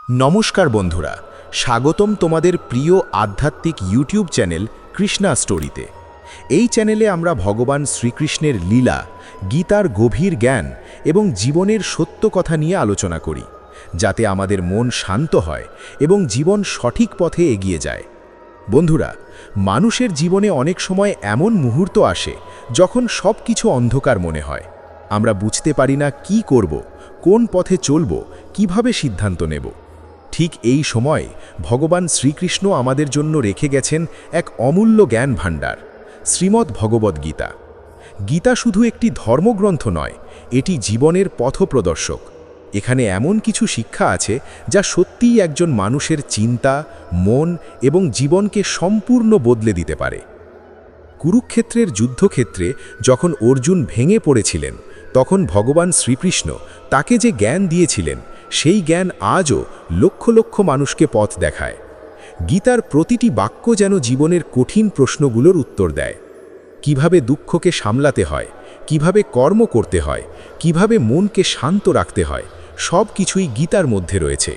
নমস্কার বন্ধুরা, স্বাগতম তোমাদের প্রিয় আধ্যাত্মিক ইউটিউব চ্যানেল কৃষ্ণা স্টোরিতে। এই চ্যানেলে আমরা ভগবান শ্রীকৃষ্ণের লীলা, গীতার গভীর জ্ঞান এবং জীবনের সত্য কথা নিয়ে আলোচনা করি, যাতে আমাদের মন শান্ত হয় এবং জীবন সঠিক পথে এগিয়ে যায়। বন্ধুরা, মানুষের জীবনে অনেক সময় এমন মুহূর্ত আসে যখন সব কিছু অন্ধকার মনে হয়। আমরা বুঝতে পারি না কি করব, কোন পথে চলব, কিভাবে সিদ্ধান্ত নেব। ঠিক এই সময় ভগবান শ্রীকৃষ্ণ আমাদের জন্য রেখে গেছেন এক অমূল্য জ্ঞান ভাণ্ডার, শ্রীমদ্ ভগবদ্ গীতা। গীতা শুধু একটি ধর্মগ্রন্থ নয়, এটি জীবনের পথপ্রদর্শক। এখানে এমন কিছু শিক্ষা আছে যা সত্যিই একজন মানুষের চিন্তা, মন এবং জীবনকে সম্পূর্ণ বদলে দিতে পারে। কুরুক্ষেত্রের যুদ্ধক্ষেত্রে যখন অর্জুন ভেঙে পড়েছিলেন, তখন ভগবান শ্রীকৃষ্ণ তাকে যে জ্ঞান দিয়েছিলেন, সেই জ্ঞান আজও লক্ষ লক্ষ মানুষকে পথ দেখায়। গীতার প্রতিটি বাক্য যেন জীবনের কঠিন প্রশ্নগুলোর উত্তর দেয়। কিভাবে দুঃখকে সামলাতে হয়, কিভাবে কর্ম করতে হয়, কিভাবে মনকে শান্ত রাখতে হয়, সব কিছুই গীতার মধ্যে রয়েছে।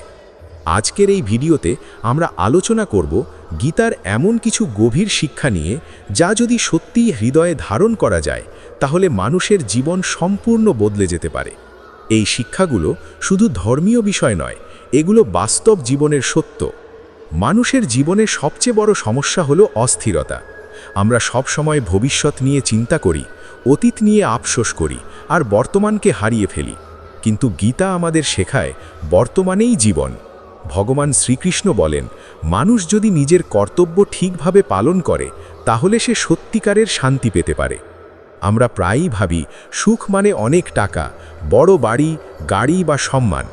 আজকের এই ভিডিওতে আমরা আলোচনা করব গীতার এমন কিছু গভীর শিক্ষা নিয়ে, যা যদি সত্যিই হৃদয়ে ধারণ করা যায়, তাহলে মানুষের জীবন সম্পূর্ণ বদলে যেতে পারে। এই শিক্ষাগুলো শুধু ধর্মীয় বিষয় নয়, এগুলো বাস্তব জীবনের সত্য। মানুষের জীবনে সবচেয়ে বড় সমস্যা হলো অস্থিরতা। আমরা সব সময় ভবিষ্যৎ নিয়ে চিন্তা করি, অতীত নিয়ে আফসোস করি আর বর্তমানকে হারিয়ে ফেলি। কিন্তু গীতা আমাদের শেখায় বর্তমানেই জীবন। ভগবান শ্রীকৃষ্ণ বলেন, মানুষ যদি নিজের কর্তব্য ঠিকভাবে পালন করে, তাহলে সে সত্যিকারের শান্তি পেতে পারে। আমরা প্রায়ই ভাবি সুখ মানে অনেক টাকা, বড় বাড়ি, গাড়ি বা সম্মান।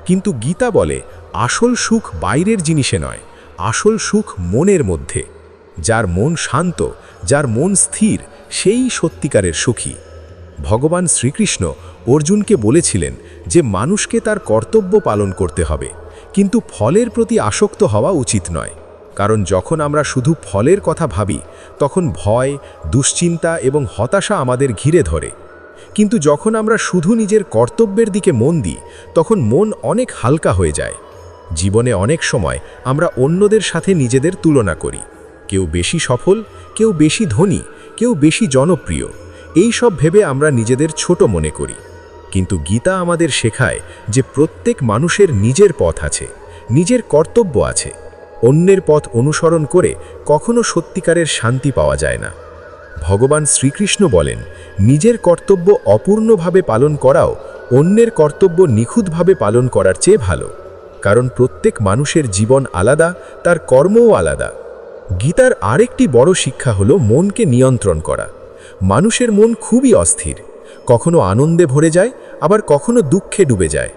কিন্তু গীতা বলে, আসল সুখ বাইরের জিনিসে নয়, আসল সুখ মনের মধ্যে। যার মন শান্ত, যার মন স্থির, সেই সত্যিকারের সুখী। ভগবান শ্রীকৃষ্ণ অর্জুনকে বলেছিলেন যে মানুষকে তার কর্তব্য পালন করতে হবে, কিন্তু ফলের প্রতি আসক্ত হওয়া উচিত নয়। কারণ যখন আমরা শুধু ফলের কথা ভাবি, তখন ভয়, দুশ্চিন্তা এবং হতাশা আমাদের ঘিরে ধরে। কিন্তু যখন আমরা শুধু নিজের কর্তব্যের দিকে মন দিই, তখন মন অনেক হালকা হয়ে যায়। জীবনে অনেক সময় আমরা অন্যদের সাথে নিজেদের তুলনা করি। কেউ বেশি সফল, কেউ বেশি ধনী, কেউ বেশি জনপ্রিয়। এই সব ভেবে আমরা নিজেদের ছোট মনে করি। কিন্তু গীতা আমাদের শেখায় যে প্রত্যেক মানুষের নিজের পথ আছে, নিজের কর্তব্য আছে। অন্যের পথ অনুসরণ করে কখনো সত্যিকারের শান্তি পাওয়া যায় না। ভগবান শ্রীকৃষ্ণ বলেন, নিজের কর্তব্য অপূর্ণভাবে পালন করাও অন্যের কর্তব্য নিখুঁতভাবে পালন করার চেয়ে ভালো। কারণ প্রত্যেক মানুষের জীবন আলাদা, তার কর্মও আলাদা। গীতার আরেকটি বড় শিক্ষা হলো মনকে নিয়ন্ত্রণ করা। মানুষের মন খুবই অস্থির, কখনো আনন্দে ভরে যায়, আবার কখনো দুঃখে ডুবে যায়।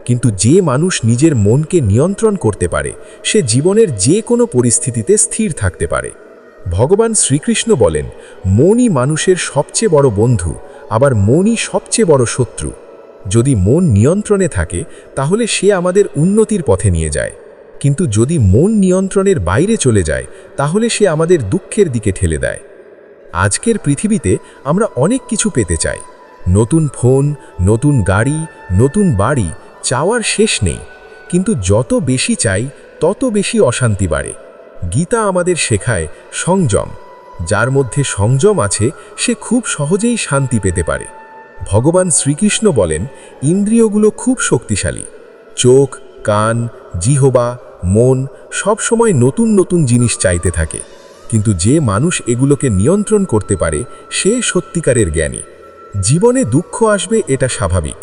কিন্তু যে মানুষ নিজের মনকে নিয়ন্ত্রণ করতে পারে, সে জীবনের যে কোনো পরিস্থিতিতে স্থির থাকতে পারে। ভগবান শ্রীকৃষ্ণ বলেন, মনই মানুষের সবচেয়ে বড় বন্ধু, আবার মনই সবচেয়ে বড় শত্রু। যদি মন নিয়ন্ত্রণে থাকে, তাহলে সে আমাদের উন্নতির পথে নিয়ে যায়। কিন্তু যদি মন নিয়ন্ত্রণের বাইরে চলে যায়, তাহলে সে আমাদের দুঃখের দিকে ঠেলে দেয়। আজকের পৃথিবীতে আমরা অনেক কিছু পেতে চাই। নতুন ফোন, নতুন গাড়ি, নতুন বাড়ি, চাওয়ার শেষ নেই। কিন্তু যত বেশি চাই, তত বেশি অশান্তি বাড়ে। গীতা আমাদের শেখায় সংযম। যার মধ্যে সংযম আছে, সে খুব সহজেই শান্তি পেতে পারে। ভগবান শ্রীকৃষ্ণ বলেন, ইন্দ্রিয়গুলো খুব শক্তিশালী। চোখ, কান, জিহ্বা, মন সব সময় নতুন নতুন জিনিস চাইতে থাকে। কিন্তু যে মানুষ এগুলোকে নিয়ন্ত্রণ করতে পারে, সে সত্যিকারের জ্ঞানী। জীবনে দুঃখ আসবে, এটা স্বাভাবিক।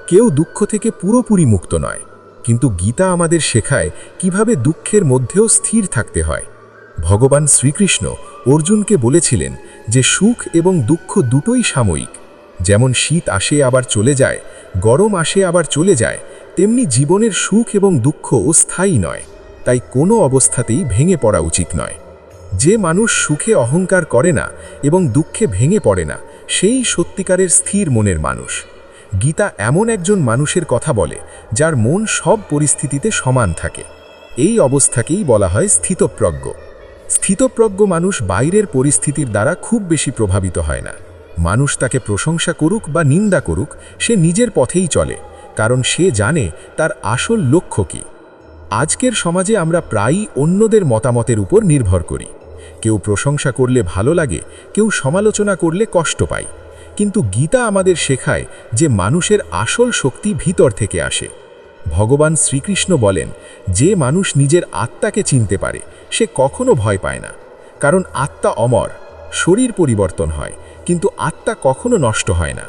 কেউ দুঃখ থেকে পুরোপুরি মুক্ত নয়। কিন্তু গীতা আমাদের শেখায় কিভাবে দুঃখের মধ্যেও স্থির থাকতে হয়। ভগবান শ্রীকৃষ্ণ অর্জুনকে বলেছিলেন যে সুখ এবং দুঃখ দুটোই সাময়িক। যেমন শীত আসে আবার চলে যায়, গরম আসে আবার চলে যায়, তেমনি জীবনের সুখ এবং দুঃখ স্থায়ী নয়। তাই কোনো অবস্থাতেই ভেঙে পড়া উচিত নয়। যে মানুষ সুখে অহংকার করে না এবং দুঃখে ভেঙে পড়ে না, সেই সত্যিকারের স্থির মনের মানুষ। গীতা এমন একজন মানুষের কথা বলে, যার মন সব পরিস্থিতিতে সমান থাকে। এই অবস্থাকেই বলা হয় স্থিতপ্রজ্ঞ। স্থিতপ্রজ্ঞ মানুষ বাইরের পরিস্থিতির দ্বারা খুব বেশি প্রভাবিত হয় না। মানুষ তাকে প্রশংসা করুক বা নিন্দা করুক, সে নিজের পথেই চলে, কারণ সে জানে তার আসল লক্ষ্য কী। আজকের সমাজে আমরা প্রায়ই অন্যদের মতামতের উপর নির্ভর করি। কেউ প্রশংসা করলে ভালো লাগে, কেউ সমালোচনা করলে কষ্ট পায়। কিন্তু গীতা আমাদের শেখায় যে মানুষের আসল শক্তি ভিতর থেকে আসে। ভগবান শ্রীকৃষ্ণ বলেন, যে মানুষ নিজের আত্মাকে চিনতে পারে সে কখনো ভয় পায় না, কারণ আত্মা অমর। শরীর পরিবর্তন হয়, কিন্তু আত্মা কখনো নষ্ট হয় না।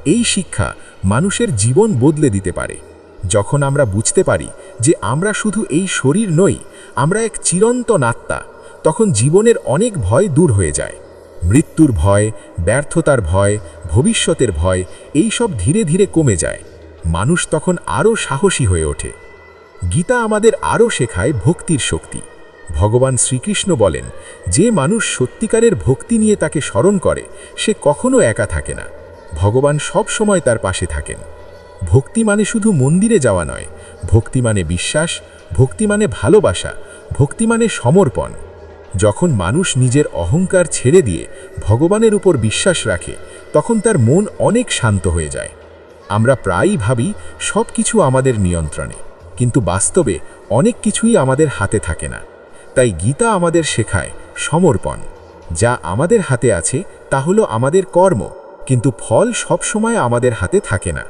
এই শিক্ষা মানুষের জীবন বদলে দিতে পারে। যখন আমরা বুঝতে পারি যে আমরা শুধু এই শরীর নই, আমরা এক চিরন্তন আত্মা, তখন জীবনের অনেক ভয় দূর হয়ে যায়। মৃত্যুর ভয়, ব্যর্থতার ভয়, ভবিষ্যতের ভয়, এই সব ধীরে ধীরে কমে যায়। মানুষ তখন আরও সাহসী হয়ে ওঠে। গীতা আমাদের আরও শেখায় ভক্তির শক্তি। ভগবান শ্রীকৃষ্ণ বলেন, যে মানুষ সত্যিকারের ভক্তি নিয়ে তাকে স্মরণ করে সে কখনো একা থাকে না। ভগবান সব সময় তার পাশে থাকেন। ভক্তি মানে শুধু মন্দিরে যাওয়া নয়, ভক্তি মানে বিশ্বাস, ভক্তি মানে ভালোবাসা, ভক্তি মানে সমর্পণ। যখন মানুষ নিজের অহংকার ছেড়ে দিয়ে ভগবানের উপর বিশ্বাস রাখে, তখন তার মন অনেক শান্ত হয়ে যায়। আমরা প্রায়ই ভাবি সব কিছু আমাদের নিয়ন্ত্রণে, কিন্তু বাস্তবে অনেক কিছুই আমাদের হাতে থাকে না। তাই গীতা আমাদের শেখায় সমর্পণ। যা আমাদের হাতে আছে তা হলো আমাদের কর্ম, কিন্তু ফল সবসময় আমাদের হাতে থাকে না।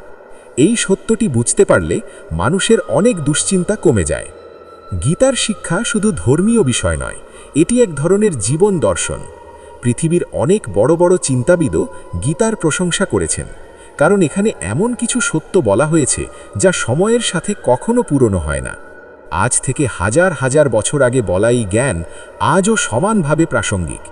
এই সত্যটি বুঝতে পারলে মানুষের অনেক দুশ্চিন্তা কমে যায়। গীতার শিক্ষা শুধু ধর্মীয় বিষয় নয়, এটি এক ধরনের জীবন দর্শন। পৃথিবীর অনেক বড় বড় চিন্তাবিদও গীতার প্রশংসা করেছেন, কারণ এখানে এমন কিছু সত্য বলা হয়েছে যা সময়ের সাথে কখনো পুরনো হয় না। আজ থেকে হাজার হাজার বছর আগে বলা এই জ্ঞান আজও সমানভাবে প্রাসঙ্গিক।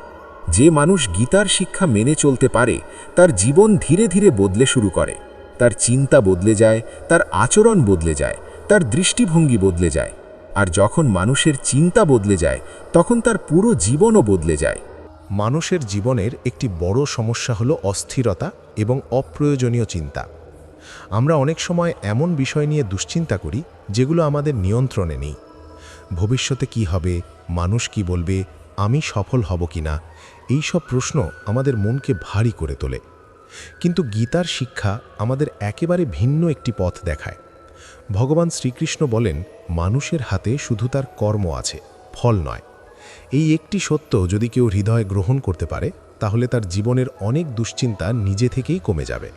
যে মানুষ গীতার শিক্ষা মেনে চলতে পারে, তার জীবন ধীরে ধীরে বদলে শুরু করে। তার চিন্তা বদলে যায়, তার আচরণ বদলে যায়, তার দৃষ্টিভঙ্গি বদলে যায়। আর যখন মানুষের চিন্তা বদলে যায়, তখন তার পুরো জীবনও বদলে যায়। মানুষের জীবনের একটি বড় সমস্যা হলো অস্থিরতা এবং অপ্রয়োজনীয় চিন্তা। আমরা অনেক সময় এমন বিষয় নিয়ে দুশ্চিন্তা করি যেগুলো আমাদের নিয়ন্ত্রণে নেই। ভবিষ্যতে কি হবে, মানুষ কি বলবে, আমি সফল হব কিনা, এই সব প্রশ্ন আমাদের মনকে ভারী করে তোলে। কিন্তু গীতার শিক্ষা আমাদের একেবারে ভিন্ন একটি পথ দেখায়। ভগবান শ্রীকৃষ্ণ বলেন, মানুষের হাতে শুধু তার কর্ম আছে, ফল নয়। এই একটি সত্য যদি কেউ হৃদয়ে গ্রহণ করতে পারে, তাহলে তার জীবনের অনেক দুশ্চিন্তা নিজে থেকেই কমে যাবে।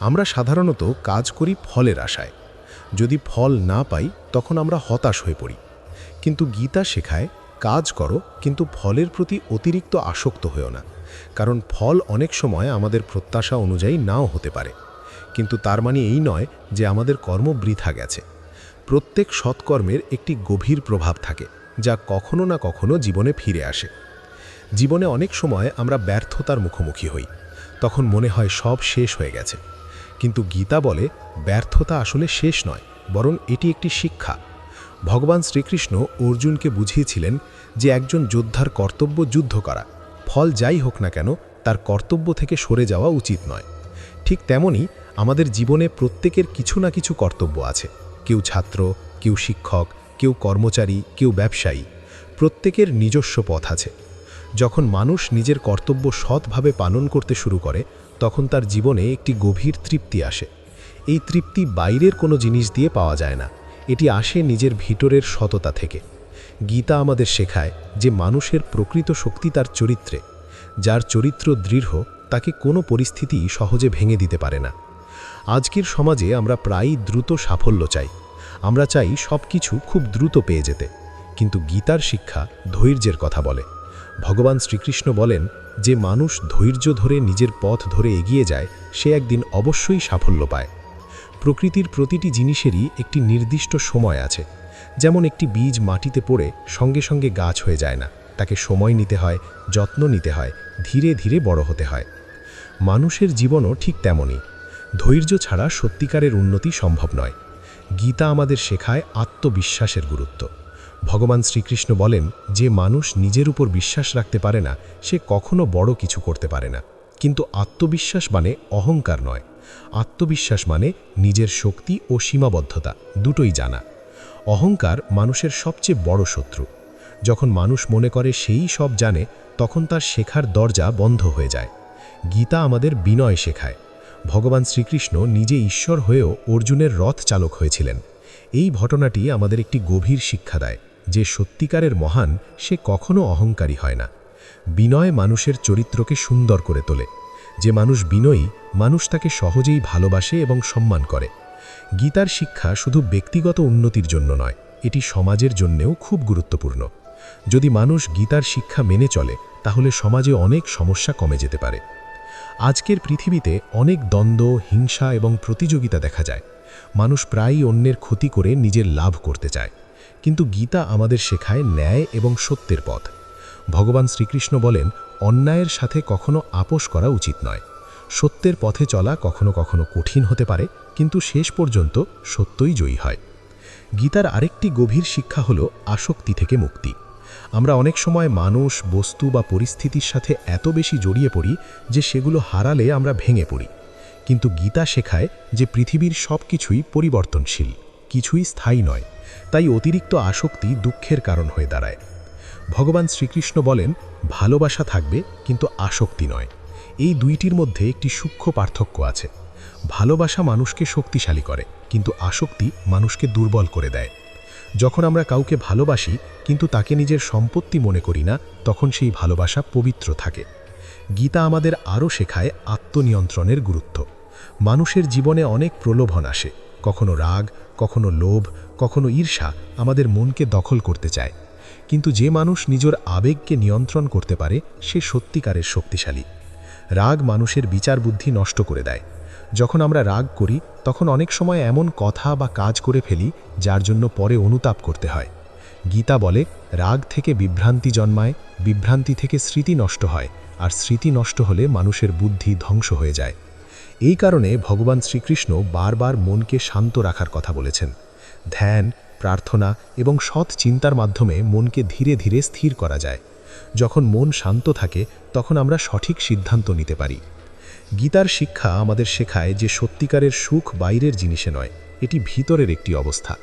আমরা সাধারণত কাজ করি ফলের আশায়। যদি ফল না পাই, তখন আমরা হতাশ হয়ে পড়ি। কিন্তু গীতা শেখায়, কাজ করো, কিন্তু ফলের প্রতি অতিরিক্ত আসক্ত হয়েও না, কারণ ফল অনেক সময় আমাদের প্রত্যাশা অনুযায়ী নাও হতে পারে। কিন্তু তার মানে এই নয় যে আমাদের কর্ম বৃথা গেছে। প্রত্যেক সৎকর্মের একটি গভীর প্রভাব থাকে, যা কখনো না কখনো জীবনে ফিরে আসে। জীবনে অনেক সময় আমরা ব্যর্থতার মুখোমুখি হই, তখন মনে হয় সব শেষ হয়ে গেছে। কিন্তু গীতা বলে, ব্যর্থতা আসলে শেষ নয়, বরং এটি একটি শিক্ষা। ভগবান শ্রীকৃষ্ণ অর্জুনকে বুঝিয়েছিলেন যে একজন যোদ্ধার কর্তব্য যুদ্ধ করা, ফল যাই হোক না কেন তার কর্তব্য থেকে সরে যাওয়া উচিত নয়। ঠিক তেমনি আমাদের জীবনে প্রত্যেকের কিছু না কিছু কর্তব্য আছে। কেউ ছাত্র, কেউ শিক্ষক, কেউ কর্মচারী, কেউ ব্যবসায়ী। প্রত্যেকের নিজস্ব পথ আছে। যখন মানুষ নিজের কর্তব্য সৎভাবে পালন করতে শুরু করে, তখন তার জীবনে একটি গভীর তৃপ্তি আসে। এই তৃপ্তি বাইরের কোনো জিনিস দিয়ে পাওয়া যায় না, এটি আসে নিজের ভিতরের সততা থেকে। গীতা আমাদের শেখায় যে মানুষের প্রকৃত শক্তি তার চরিত্রে। যার চরিত্র দৃঢ়, তাকে কোনো পরিস্থিতি সহজে ভেঙে দিতে পারে না। আজকের সমাজে আমরা প্রায়ই দ্রুত সাফল্য চাই। আমরা চাই সব কিছু খুব দ্রুত পেয়ে যেতে। কিন্তু গীতার শিক্ষা ধৈর্যের কথা বলে। ভগবান শ্রীকৃষ্ণ বলেন, যে মানুষ ধৈর্য ধরে নিজের পথ ধরে এগিয়ে যায়, সে একদিন অবশ্যই সাফল্য পায়। প্রকৃতির প্রতিটি জিনিসেরই একটি নির্দিষ্ট সময় আছে। যেমন একটি বীজ মাটিতে পড়ে সঙ্গে সঙ্গে গাছ হয়ে যায় না, তাকে সময় নিতে হয়, যত্ন নিতে হয়, ধীরে ধীরে বড় হতে হয়। মানুষের জীবনও ঠিক তেমনই। ধৈর্য ছাড়া সত্যিকারের উন্নতি সম্ভব নয়। গীতা আমাদের শেখায় আত্মবিশ্বাসের গুরুত্ব। ভগবান শ্রীকৃষ্ণ বলেন, যে মানুষ নিজের উপর বিশ্বাস রাখতে পারে না, সে কখনো বড় কিছু করতে পারে না। কিন্তু আত্মবিশ্বাস মানে অহংকার নয়। আত্মবিশ্বাস মানে নিজের শক্তি ও সীমাবদ্ধতা দুটোই জানা। অহংকার মানুষের সবচেয়ে বড় শত্রু। যখন মানুষ মনে করে সেই সব জানে, তখন তার শেখার দরজা বন্ধ হয়ে যায়। গীতা আমাদের বিনয় শেখায়। ভগবান শ্রীকৃষ্ণ নিজে ঈশ্বর হয়েও অর্জুনের রথ চালক হয়েছিলেন। এই ঘটনাটি আমাদের একটি গভীর শিক্ষা দেয় যে সত্যিকারের মহান সে কখনো অহংকারী হয় না। বিনয় মানুষের চরিত্রকে সুন্দর করে তোলে। যে মানুষ বিনয়ী, মানুষ তাকে সহজেই ভালোবাসে এবং সম্মান করে। গীতার শিক্ষা শুধু ব্যক্তিগত উন্নতির জন্য নয়, এটি সমাজের জন্যেও খুব গুরুত্বপূর্ণ। যদি মানুষ গীতার শিক্ষা মেনে চলে, তাহলে সমাজে অনেক সমস্যা কমে যেতে পারে। আজকের পৃথিবীতে অনেক দ্বন্দ্ব, হিংসা এবং প্রতিযোগিতা দেখা যায়। মানুষ প্রায়ই অন্যের ক্ষতি করে নিজের লাভ করতে চায়। কিন্তু গীতা আমাদের শেখায় ন্যায় এবং সত্যের পথ। ভগবান শ্রীকৃষ্ণ বলেন, অন্যায়ের সাথে কখনো আপোষ করা উচিত নয়। সত্যের পথে চলা কখনো কখনো কঠিন হতে পারে, কিন্তু শেষ পর্যন্ত সত্যই জয়ী হয়। গীতার আরেকটি গভীর শিক্ষা হল আসক্তি থেকে মুক্তি। আমরা অনেক সময় মানুষ, বস্তু বা পরিস্থিতির সাথে এত বেশি জড়িয়ে পড়ি যে সেগুলো হারালে আমরা ভেঙে পড়ি। কিন্তু গীতা শেখায় যে পৃথিবীর সব কিছুই পরিবর্তনশীল, কিছুই স্থায়ী নয়। তাই অতিরিক্ত আসক্তি দুঃখের কারণ হয়ে দাঁড়ায়। ভগবান শ্রীকৃষ্ণ বলেন, ভালোবাসা থাকবে কিন্তু আসক্তি নয়। এই দুইটির মধ্যে একটি সূক্ষ্ম পার্থক্য আছে। ভালোবাসা মানুষকে শক্তিশালী করে, কিন্তু আসক্তি মানুষকে দুর্বল করে দেয়। যখন আমরা কাউকে ভালোবাসি কিন্তু তাকে নিজের সম্পত্তি মনে করি না, তখন সেই ভালোবাসা পবিত্র থাকে। গীতা আমাদের আরও শেখায় আত্মনিয়ন্ত্রণের গুরুত্ব। মানুষের জীবনে অনেক প্রলোভন আসে, কখনো রাগ, কখনো লোভ, কখনো ঈর্ষা আমাদের মনকে দখল করতে চায়। কিন্তু যে মানুষ নিজের আবেগকে নিয়ন্ত্রণ করতে পারে, সে সত্যিকারের শক্তিশালী। রাগ মানুষের বিচার বুদ্ধি নষ্ট করে দেয়। যখন আমরা রাগ করি, তখন অনেক সময় এমন কথা বা কাজ করে ফেলি যার জন্য পরে অনুতাপ করতে হয়। গীতা বলে, রাগ থেকে বিভ্রান্তি জন্মায়, বিভ্রান্তি থেকে স্মৃতি নষ্ট হয়, আর স্মৃতি নষ্ট হলে মানুষের বুদ্ধি ধ্বংস হয়ে যায়। এই কারণে ভগবান শ্রীকৃষ্ণ বারবার মনকে শান্ত রাখার কথা বলেছেন। ধ্যান, প্রার্থনা এবং সৎ চিন্তার মাধ্যমে মনকে ধীরে ধীরে স্থির করা যায়। যখন মন শান্ত থাকে, তখন আমরা সঠিক সিদ্ধান্ত নিতে পারি। গীতার শিক্ষা আমাদের শেখায় যে সত্যিকারের সুখ বাইরের জিনিসে নয়, এটি ভিতরের একটি অবস্থা।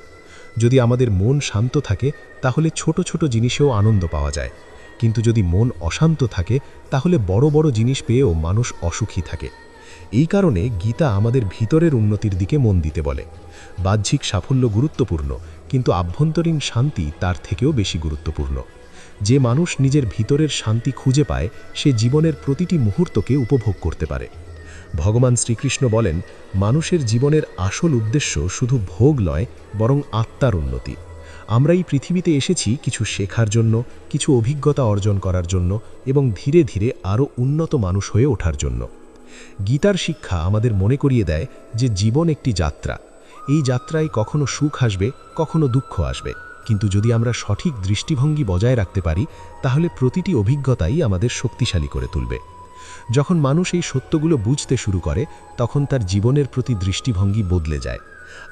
যদি আমাদের মন শান্ত থাকে, তাহলে ছোট ছোট জিনিসেও আনন্দ পাওয়া যায়। কিন্তু যদি মন অশান্ত থাকে, তাহলে বড় বড় জিনিস পেয়েও মানুষ অসুখী থাকে। এই কারণে গীতা আমাদের ভিতরের উন্নতির দিকে মন দিতে বলে। বাহ্যিক সাফল্য গুরুত্বপূর্ণ, কিন্তু আভ্যন্তরীণ শান্তি তার থেকেও বেশি গুরুত্বপূর্ণ। যে মানুষ নিজের ভিতরের শান্তি খুঁজে পায়, সে জীবনের প্রতিটি মুহূর্তকে উপভোগ করতে পারে। ভগবান শ্রীকৃষ্ণ বলেন, মানুষের জীবনের আসল উদ্দেশ্য শুধু ভোগ নয়, বরং আত্মার উন্নতি। আমরা এই পৃথিবীতে এসেছি কিছু শেখার জন্য, কিছু অভিজ্ঞতা অর্জন করার জন্য এবং ধীরে ধীরে আরও উন্নত মানুষ হয়ে ওঠার জন্য। গীতার শিক্ষা আমাদের মনে করিয়ে দেয় যে জীবন একটি যাত্রা। এই যাত্রায় কখনো সুখ আসবে, কখনো দুঃখ আসবে, কিন্তু যদি আমরা সঠিক দৃষ্টিভঙ্গি বজায় রাখতে পারি, তাহলে প্রতিটি অভিজ্ঞতাই আমাদের শক্তিশালী করে তুলবে। যখন মানুষ এই সত্যগুলো বুঝতে শুরু করে, তখন তার জীবনের প্রতি দৃষ্টিভঙ্গি বদলে যায়।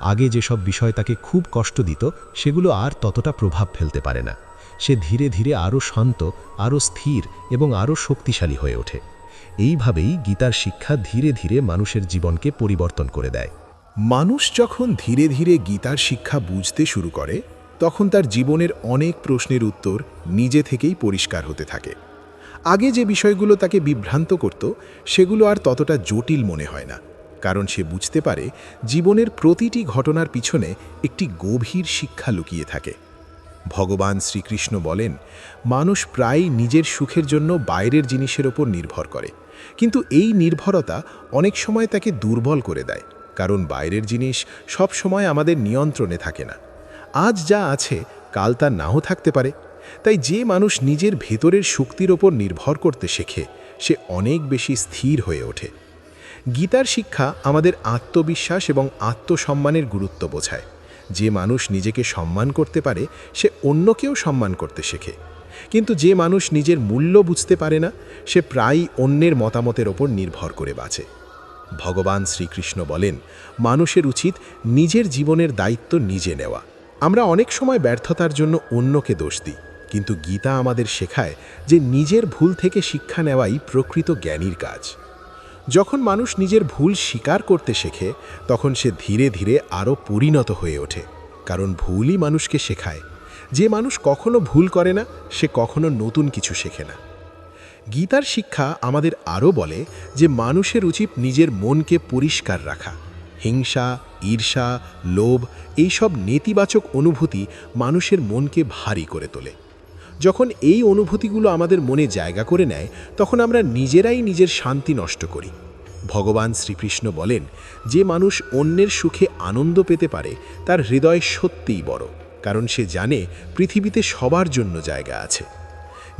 আগে যেসব বিষয় তাকে খুব কষ্ট দিত, সেগুলো আর ততটা প্রভাব ফেলতে পারে না। সে ধীরে ধীরে আরও শান্ত, আরও স্থির এবং আরও শক্তিশালী হয়ে ওঠে। এইভাবেই গীতার শিক্ষা ধীরে ধীরে মানুষের জীবনকে পরিবর্তন করে দেয়। মানুষ যখন ধীরে ধীরে গীতার শিক্ষা বুঝতে শুরু করে, তখন তার জীবনের অনেক প্রশ্নের উত্তর নিজে থেকেই পরিষ্কার হতে থাকে। আগে যে বিষয়গুলো তাকে বিভ্রান্ত করত, সেগুলো আর ততটা জটিল মনে হয় না, কারণ সে বুঝতে পারে জীবনের প্রতিটি ঘটনার পিছনে একটি গভীর শিক্ষা লুকিয়ে থাকে। ভগবান শ্রীকৃষ্ণ বলেন, মানুষ প্রায়ই নিজের সুখের জন্য বাইরের জিনিসের ওপর নির্ভর করে, কিন্তু এই নির্ভরতা অনেক সময় তাকে দুর্বল করে দেয়, কারণ বাইরের জিনিস সব সময় আমাদের নিয়ন্ত্রণে থাকে না। আজ যা আছে, কাল তা নাও থাকতে পারে। তাই যে মানুষ নিজের ভেতরের শক্তির ওপর নির্ভর করতে শেখে, সে অনেক বেশি স্থির হয়ে ওঠে। গীতার শিক্ষা আমাদের আত্মবিশ্বাস এবং আত্মসম্মানের গুরুত্ব বোঝায়। যে মানুষ নিজেকে সম্মান করতে পারে, সে অন্যকেও সম্মান করতে শেখে। কিন্তু যে মানুষ নিজের মূল্য বুঝতে পারে না, সে প্রায়ই অন্যের মতামতের ওপর নির্ভর করে বাঁচে। ভগবান শ্রীকৃষ্ণ বলেন, মানুষের উচিত নিজের জীবনের দায়িত্ব নিজে নেওয়া। আমরা অনেক সময় ব্যর্থতার জন্য অন্যকে দোষ দিই, কিন্তু গীতা আমাদের শেখায় যে নিজের ভুল থেকে শিক্ষা নেওয়াই প্রকৃত জ্ঞানীর কাজ। যখন মানুষ নিজের ভুল স্বীকার করতে শেখে, তখন সে ধীরে ধীরে আরও পরিণত হয়ে ওঠে, কারণ ভুলই মানুষকে শেখায়। যে মানুষ কখনো ভুল করে না, সে কখনো নতুন কিছু শেখে না। গীতার শিক্ষা আমাদের আরও বলে যে মানুষের উচিত নিজের মনকে পরিষ্কার রাখা। হিংসা, ঈর্ষা, লোভ এইসব নেতিবাচক অনুভূতি মানুষের মনকে ভারী করে তোলে। যখন এই অনুভূতিগুলো আমাদের মনে জায়গা করে নেয়, তখন আমরা নিজেরাই নিজের শান্তি নষ্ট করি। ভগবান শ্রীকৃষ্ণ বলেন, যে মানুষ অন্যের সুখে আনন্দ পেতে পারে তার হৃদয় সত্যিই বড়, কারণ সে জানে পৃথিবীতে সবার জন্য জায়গা আছে।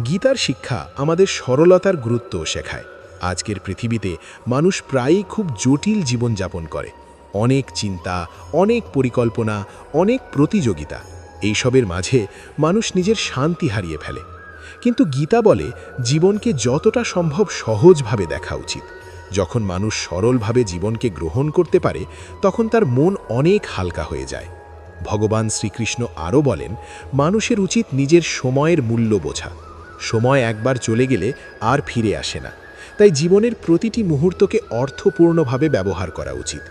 গীতার শিক্ষা আমাদের সরলতার গুরুত্বও শেখায়। আজকের পৃথিবীতে মানুষ প্রায়ই খুব জটিল জীবনযাপন করে। অনেক চিন্তা, অনেক পরিকল্পনা, অনেক প্রতিযোগিতা, এইসবের মাঝে মানুষ নিজের শান্তি হারিয়ে ফেলে। কিন্তু গীতা বলে, জীবনকে যতটা সম্ভব সহজভাবে দেখা উচিত। যখন মানুষ সরলভাবে জীবনকে গ্রহণ করতে পারে, তখন তার মন অনেক হালকা হয়ে যায়। ভগবান শ্রীকৃষ্ণ আরও বলেন, মানুষের উচিত নিজের সময়ের মূল্য বোঝা। সময় একবার চলে গেলে আর ফিরে আসে না, তাই জীবনের প্রতিটি মুহূর্তকে অর্থপূর্ণভাবে ব্যবহার করা উচিত।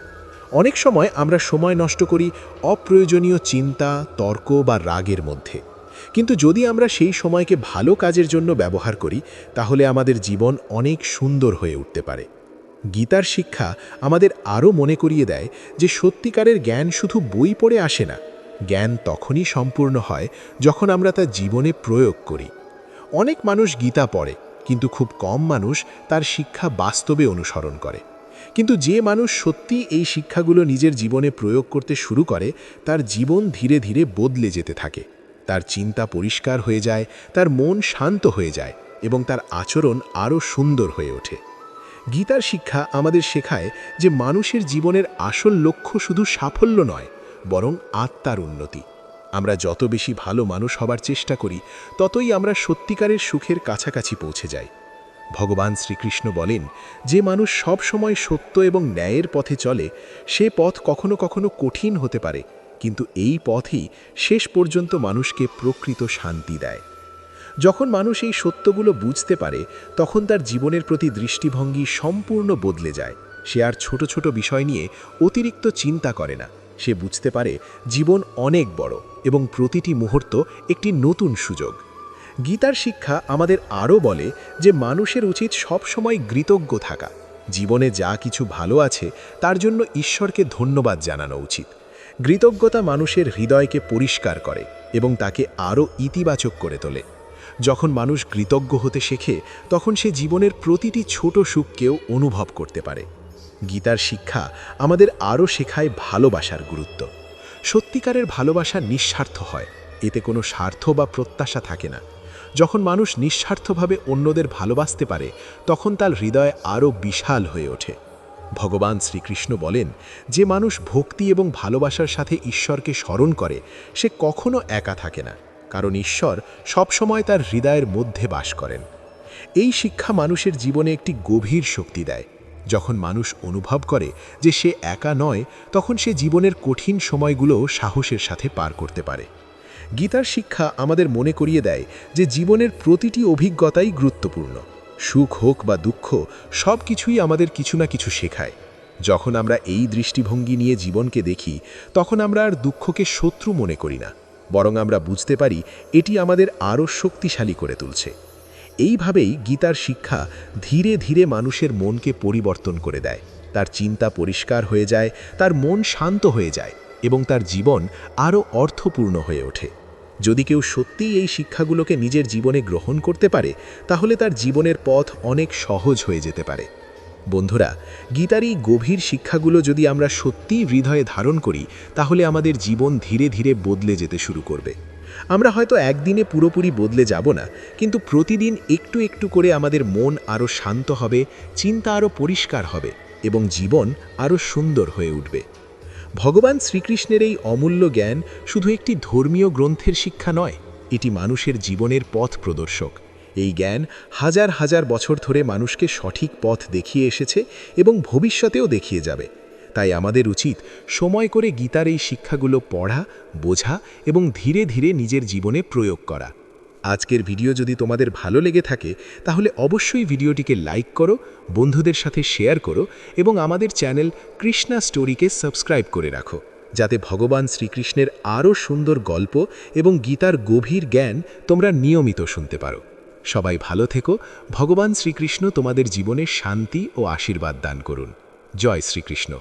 অনেক সময় আমরা সময় নষ্ট করি অপ্রয়োজনীয় চিন্তা, তর্ক বা রাগের মধ্যে। কিন্তু যদি আমরা সেই সময়কে ভালো কাজের জন্য ব্যবহার করি, তাহলে আমাদের জীবন অনেক সুন্দর হয়ে উঠতে পারে। গীতার শিক্ষা আমাদের আরও মনে করিয়ে দেয় যে সত্যিকারের জ্ঞান শুধু বই পড়ে আসে না। জ্ঞান তখনই সম্পূর্ণ হয় যখন আমরা তা জীবনে প্রয়োগ করি। অনেক মানুষ গীতা পড়ে, কিন্তু খুব কম মানুষ তার শিক্ষা বাস্তবে অনুসরণ করে। কিন্তু যে মানুষ সত্যি এই শিক্ষাগুলো নিজের জীবনে প্রয়োগ করতে শুরু করে, তার জীবন ধীরে ধীরে বদলে যেতে থাকে। তার চিন্তা পরিষ্কার হয়ে যায়, তার মন শান্ত হয়ে যায় এবং তার আচরণ আরও সুন্দর হয়ে ওঠে। গীতার শিক্ষা আমাদের শেখায় যে মানুষের জীবনের আসল লক্ষ্য শুধু সাফল্য নয়, বরং আত্মার উন্নতি। আমরা যত বেশি ভালো মানুষ হবার চেষ্টা করি, ততই আমরা সত্যিকারের সুখের কাছাকাছি পৌঁছে যাই। ভগবান শ্রীকৃষ্ণ বলেন, যে মানুষ সব সময় সত্য এবং ন্যায়ের পথে চলে, সে পথ কখনো কখনো কঠিন হতে পারে, কিন্তু এই পথই শেষ পর্যন্ত মানুষকে প্রকৃত শান্তি দেয়। যখন মানুষ এই সত্যগুলো বুঝতে পারে, তখন তার জীবনের প্রতি দৃষ্টিভঙ্গি সম্পূর্ণ বদলে যায়। সে আর ছোট ছোট বিষয় নিয়ে অতিরিক্ত চিন্তা করে না। সে বুঝতে পারে জীবন অনেক বড় এবং প্রতিটি মুহূর্ত একটি নতুন সুযোগ। গীতার শিক্ষা আমাদের আরও বলে যে মানুষের উচিত সবসময় কৃতজ্ঞ থাকা। জীবনে যা কিছু ভালো আছে তার জন্য ঈশ্বরকে ধন্যবাদ জানানো উচিত। কৃতজ্ঞতা মানুষের হৃদয়কে পরিষ্কার করে এবং তাকে আরও ইতিবাচক করে তোলে। যখন মানুষ কৃতজ্ঞ হতে শেখে, তখন সে জীবনের প্রতিটি ছোট সুখকেও অনুভব করতে পারে। গীতার শিক্ষা আমাদের আরও শেখায় ভালোবাসার গুরুত্ব। সত্যিকারের ভালোবাসা নিঃস্বার্থ হয়, এতে কোনো স্বার্থ বা প্রত্যাশা থাকে না। যখন মানুষ নিঃস্বার্থভাবে অন্যদের ভালোবাসতে পারে, তখন তার হৃদয় আরও বিশাল হয়ে ওঠে। ভগবান শ্রীকৃষ্ণ বলেন, যে মানুষ ভক্তি এবং ভালোবাসার সাথে ঈশ্বরকে স্মরণ করে, সে কখনো একা থাকে না, কারণ ঈশ্বর সবসময় তার হৃদয়ের মধ্যে বাস করেন। এই শিক্ষা মানুষের জীবনে একটি গভীর শক্তি দেয়। যখন মানুষ অনুভব করে যে সে একা নয়, তখন সে জীবনের কঠিন সময়গুলো সাহসের সাথে পার করতে পারে। গীতার শিক্ষা আমাদের মনে করিয়ে দেয় যে জীবনের প্রতিটি অভিজ্ঞতাই গুরুত্বপূর্ণ। সুখ হোক বা দুঃখ, সব কিছুই আমাদের কিছু না কিছু শেখায়। যখন আমরা এই দৃষ্টিভঙ্গি নিয়ে জীবনকে দেখি, তখন আমরা আর দুঃখকে শত্রু মনে করি না, বরং আমরা বুঝতে পারি এটি আমাদের আরও শক্তিশালী করে তুলছে। এইভাবেই গীতার শিক্ষা ধীরে ধীরে মানুষের মনকে পরিবর্তন করে দেয়। তার চিন্তা পরিষ্কার হয়ে যায়, তার মন শান্ত হয়ে যায় এবং তার জীবন আরও অর্থপূর্ণ হয়ে ওঠে। যদি কেউ সত্যিই এই শিক্ষাগুলোকে নিজের জীবনে গ্রহণ করতে পারে, তাহলে তার জীবনের পথ অনেক সহজ হয়ে যেতে পারে। বন্ধুরা, গীতার এই গভীর শিক্ষাগুলো যদি আমরা সত্যিই হৃদয়ে ধারণ করি, তাহলে আমাদের জীবন ধীরে ধীরে বদলে যেতে শুরু করবে। আমরা হয়তো একদিনে পুরোপুরি বদলে যাব না, কিন্তু প্রতিদিন একটু একটু করে আমাদের মন আরও শান্ত হবে, চিন্তা আরও পরিষ্কার হবে এবং জীবন আরও সুন্দর হয়ে উঠবে। ভগবান শ্রীকৃষ্ণের এই অমূল্য জ্ঞান শুধু একটি ধর্মীয় গ্রন্থের শিক্ষা নয়, এটি মানুষের জীবনের পথ প্রদর্শক। এই জ্ঞান হাজার হাজার বছর ধরে মানুষকে সঠিক পথ দেখিয়ে এসেছে এবং ভবিষ্যতেও দেখিয়ে যাবে। তাই আমাদের উচিত সময় করে গীতার এই শিক্ষাগুলো পড়া, বোঝা এবং ধীরে ধীরে নিজের জীবনে প্রয়োগ করা। আজকের ভিডিও যদি তোমাদের ভালো লেগে থাকে, তাহলে অবশ্যই ভিডিওটিকে লাইক করো, বন্ধুদের সাথে শেয়ার করো এবং আমাদের চ্যানেল কৃষ্ণা স্টোরিকে সাবস্ক্রাইব করে রাখো, যাতে ভগবান শ্রীকৃষ্ণের আরও সুন্দর গল্প এবং গীতার গভীর জ্ঞান তোমরা নিয়মিত শুনতে পারো। সবাই ভালো থেকো। ভগবান শ্রীকৃষ্ণ তোমাদের জীবনে শান্তি ও আশীর্বাদ দান করুন। জয় শ্রীকৃষ্ণ।